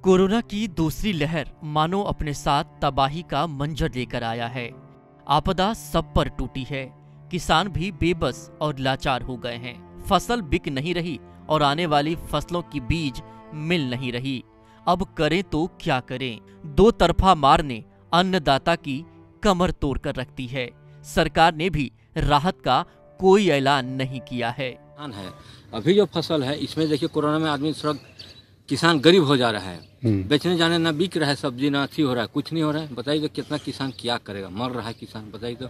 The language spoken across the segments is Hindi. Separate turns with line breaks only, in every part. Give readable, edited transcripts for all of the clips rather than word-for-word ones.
कोरोना की दूसरी लहर मानो अपने साथ तबाही का मंजर लेकर आया है। आपदा सब पर टूटी है। किसान भी बेबस और लाचार हो गए हैं। फसल बिक नहीं रही और आने वाली फसलों की बीज मिल नहीं रही। अब करें तो क्या करें? दो तरफा मार ने अन्नदाता की कमर तोड़ कर रख दी है। सरकार ने भी राहत का कोई ऐलान नहीं किया है।
अभी जो फसल है इसमें देखिए, कोरोना में आदमी सड़क, किसान गरीब हो जा रहा है। बेचने जाने ना बिक रहा है सब्जी, ना अच्छी हो रहा है, कुछ नहीं हो रहा है। बताइए तो कितना किसान क्या करेगा, मर रहा है किसान। बताइए तो।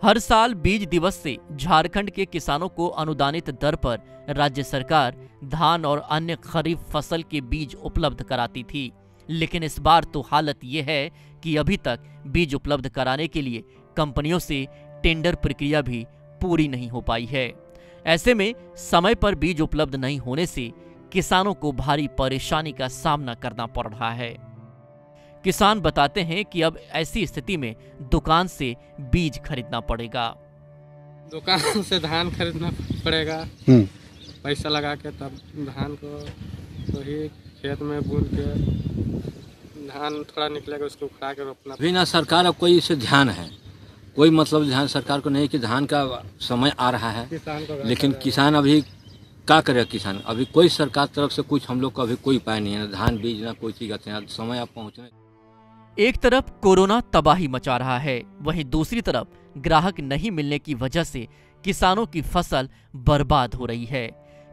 हर साल बीज दिवस से झारखंड के किसानों को अनुदानित दर पर राज्य सरकार धान और अन्य खरीफ फसल के बीज उपलब्ध कराती थी, लेकिन इस बार तो हालत ये है कि अभी तक बीज उपलब्ध कराने के लिए कंपनियों से टेंडर प्रक्रिया भी पूरी नहीं हो पाई है। ऐसे में समय पर बीज उपलब्ध नहीं होने से किसानों को भारी परेशानी का सामना करना पड़ रहा है। किसान बताते हैं कि अब ऐसी स्थिति में दुकान से बीज खरीदना पड़ेगा।
दुकान से धान खरीदना पड़ेगा, पैसा लगा के, तब धान को वही खेत में बून के धान थोड़ा निकलेगा, उसको उखड़ा के रोपना।
अभी ना सरकार अब कोई इसे ध्यान है, कोई मतलब ध्यान सरकार को नहीं कि धान का समय आ रहा है, लेकिन किसान अभी क्या करेगा? किसान अभी कोई सरकार तरफ से कुछ हम लोग को अभी कोई उपाय नहीं है, धान बीज ना कोई चीज आते हैं। समय आप पहुँचने,
एक तरफ कोरोना तबाही मचा रहा है, वहीं दूसरी तरफ ग्राहक नहीं मिलने की वजह से किसानों की फसल बर्बाद हो रही है।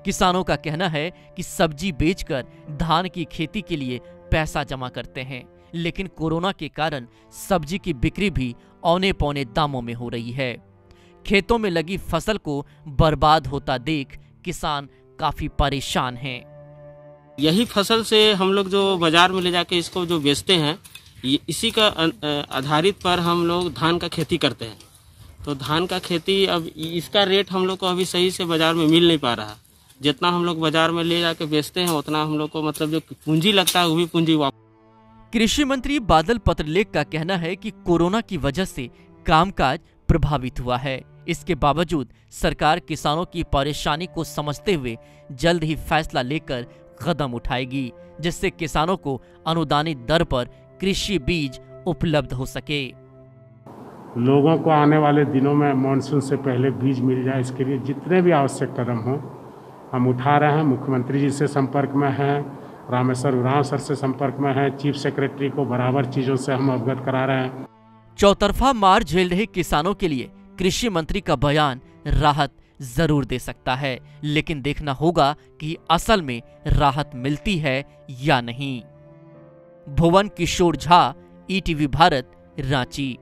किसानों का कहना है कि सब्जी बेचकर धान की खेती के लिए पैसा जमा करते हैं, लेकिन कोरोना के कारण सब्जी की बिक्री भी औने पौने दामों में हो रही है। खेतों में लगी फसल को बर्बाद होता देख किसान काफी परेशान हैं।
यही फसल से हम लोग जो बाजार में ले जाके इसको जो बेचते हैं, इसी का आधारित पर हम लोग धान का खेती करते हैं। तो धान का खेती, अब इसका रेट हम लोग को अभी सही से बाजार में मिल नहीं पा रहा। जितना हम लोग बाजार में ले जाके बेचते हैं उतना हम लोग को मतलब जो पूंजी लगता है वो भी पूंजी वापस।
कृषि मंत्री बादल पत्रलेख का कहना है कि कोरोना की वजह से कामकाज प्रभावित हुआ है। इसके बावजूद सरकार किसानों की परेशानी को समझते हुए जल्द ही फैसला लेकर कदम उठाएगी, जिससे किसानों को अनुदानित दर पर कृषि बीज उपलब्ध हो सके।
लोगों को आने वाले दिनों में मानसून से पहले बीज मिल जाए, इसके लिए जितने भी आवश्यक कदम हों हम उठा रहे हैं। मुख्यमंत्री जी से संपर्क में हैं, रामेश्वर उरांव सर से संपर्क में हैं, चीफ सेक्रेटरी को बराबर चीज़ों से हम अवगत करा रहे हैं।
चौतरफा मार झेल रहे किसानों के लिए कृषि मंत्री का बयान राहत जरूर दे सकता है, लेकिन देखना होगा कि असल में राहत मिलती है या नहीं। भुवन किशोर झा, ईटीवी भारत, रांची।